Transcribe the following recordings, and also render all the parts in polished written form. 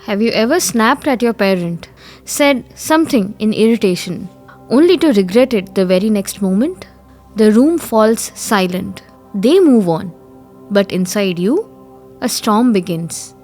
Have you ever snapped at your parent, said something in irritation, only to regret it the very next moment? The room falls silent. They move on. But inside you, a storm begins.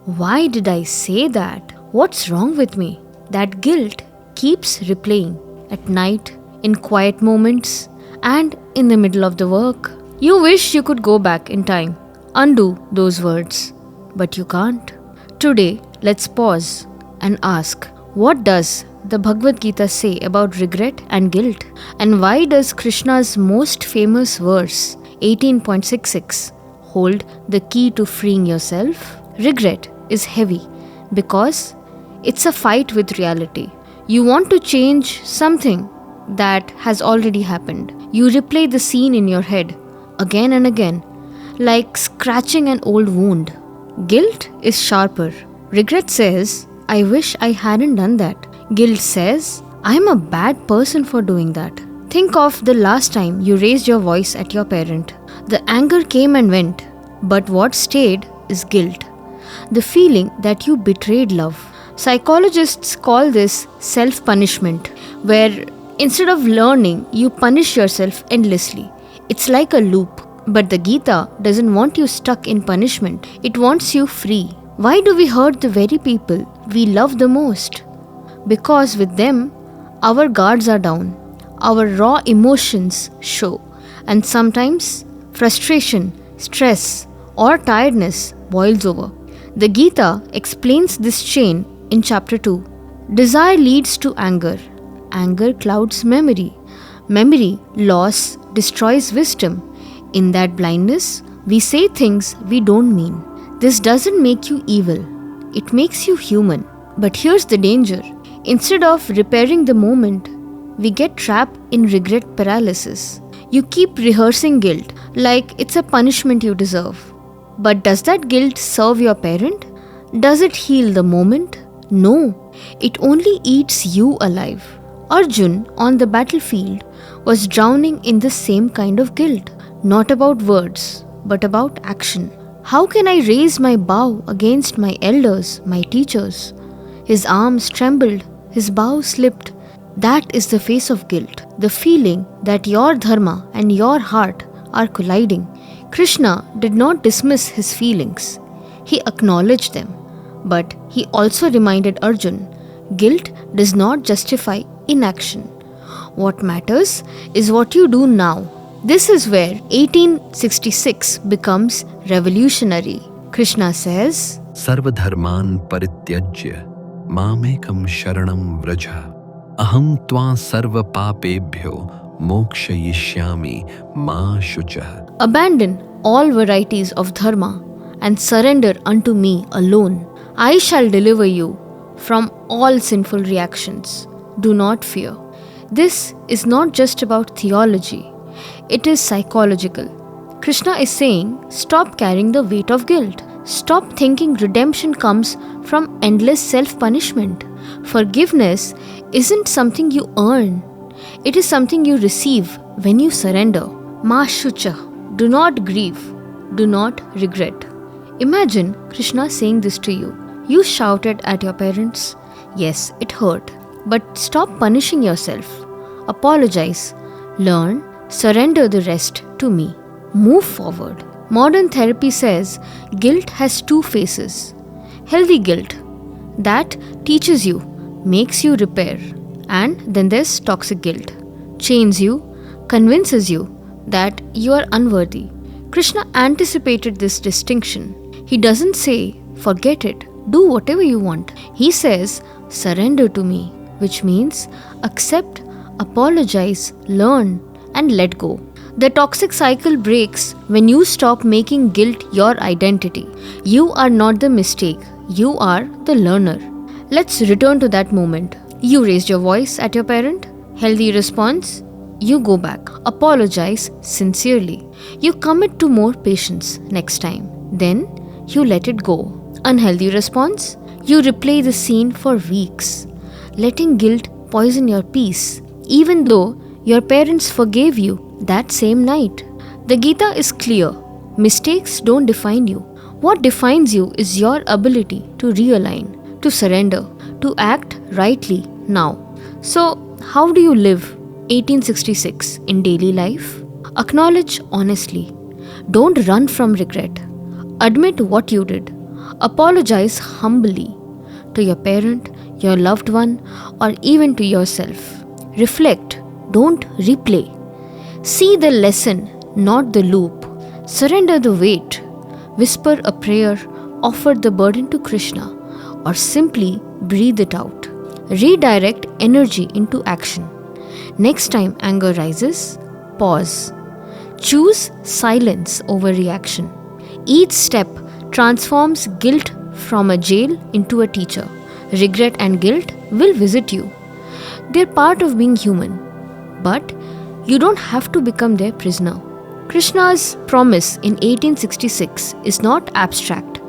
Why did I say that? What's wrong with me? That guilt keeps replaying at night, in quiet moments, and in the middle of the work. You wish you could go back in time, undo those words, but you can't. Today, let's pause and ask, what does the Bhagavad Gita say about regret and guilt? And why does Krishna's most famous verse, 18.66, hold the key to freeing yourself? Regret is heavy because it's a fight with reality. You want to change something that has already happened. You replay the scene in your head again and again, like scratching an old wound. Guilt is sharper. Regret says, I wish I hadn't done that. Guilt says, I'm a bad person for doing that. Think of the last time you raised your voice at your parent. The anger came and went, but what stayed is guilt. The feeling that you betrayed love. Psychologists call this self-punishment, where instead of learning, you punish yourself endlessly. It's like a loop. But the Gita doesn't want you stuck in punishment. It wants you free. Why do we hurt the very people we love the most? Because with them, our guards are down. Our raw emotions show. And sometimes, frustration, stress, or tiredness boils over. The Gita explains this chain in chapter 2. Desire leads to anger. Anger clouds memory. Memory loss destroys wisdom. In that blindness, we say things we don't mean. This doesn't make you evil. It makes you human. But here's the danger. Instead of repairing the moment, we get trapped in regret paralysis. You keep rehearsing guilt like it's a punishment you deserve. But does that guilt serve your parent? Does it heal the moment? No. It only eats you alive. Arjun on the battlefield was drowning in the same kind of guilt. Not about words, but about action. How can I raise my bow against my elders, my teachers? His arms trembled, his bow slipped. That is the face of guilt, the feeling that your dharma and your heart are colliding. Krishna did not dismiss his feelings. He acknowledged them. But he also reminded Arjun, guilt does not justify inaction. What matters is what you do now. This is where 1866 becomes revolutionary. Krishna says, Sarva dharman parityajya mamekam sharanam vraja aham tva sarva papebhyo mokshayishyami ma shucha. Abandon all varieties of dharma and surrender unto me alone. I shall deliver you from all sinful reactions. Do not fear. This is not just about theology. It is psychological. Krishna is saying, stop carrying the weight of guilt. Stop thinking redemption comes from endless self-punishment. Forgiveness isn't something you earn. It is something you receive when you surrender. Ma shucha. Do not grieve. Do not regret. Imagine Krishna saying this to you. You shouted at your parents. Yes, it hurt. But stop punishing yourself. Apologize. Learn. Surrender the rest to me. Move forward. Modern therapy says guilt has two faces. Healthy guilt, that teaches you, makes you repair. And then there's toxic guilt. Chains you, convinces you that you are unworthy. Krishna anticipated this distinction. He doesn't say, forget it, do whatever you want. He says, surrender to me, which means accept, apologize, learn, and let go. The toxic cycle breaks when you stop making guilt your identity. You are not the mistake. You are the learner. Let's return to that moment. You raised your voice at your parent. Healthy response. You go back. Apologize sincerely. You commit to more patience next time. Then you let it go. Unhealthy response. You replay the scene for weeks, letting guilt poison your peace, even though your parents forgave you that same night. The Gita is clear. Mistakes don't define you. What defines you is your ability to realign. to surrender, to act rightly now. So, how do you live 1866 in daily life? Acknowledge honestly. Don't run from regret. Admit what you did. Apologize humbly to your parent, your loved one, or even to yourself. Reflect, don't replay. See the lesson, not the loop. Surrender the weight. Whisper a prayer, offer the burden to Krishna, or simply breathe it out. Redirect energy into action. Next time anger rises, pause. Choose silence over reaction. Each step transforms guilt from a jail into a teacher. Regret and guilt will visit you. They're part of being human. But you don't have to become their prisoner. Krishna's promise in 1866 is not abstract.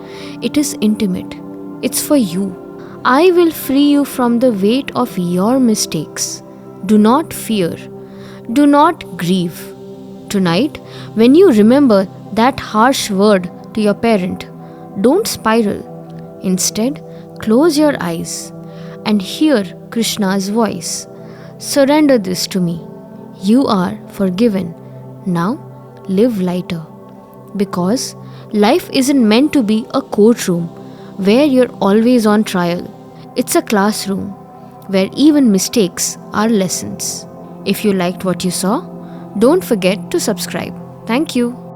It is intimate. It's for you. I will free you from the weight of your mistakes. Do not fear. Do not grieve. Tonight, when you remember that harsh word to your parent, don't spiral. Instead, close your eyes and hear Krishna's voice. Surrender this to me. You are forgiven. Now, live lighter. Because life isn't meant to be a courtroom where you're always on trial. It's a classroom where even mistakes are lessons. If you liked what you saw, don't forget to subscribe. Thank you.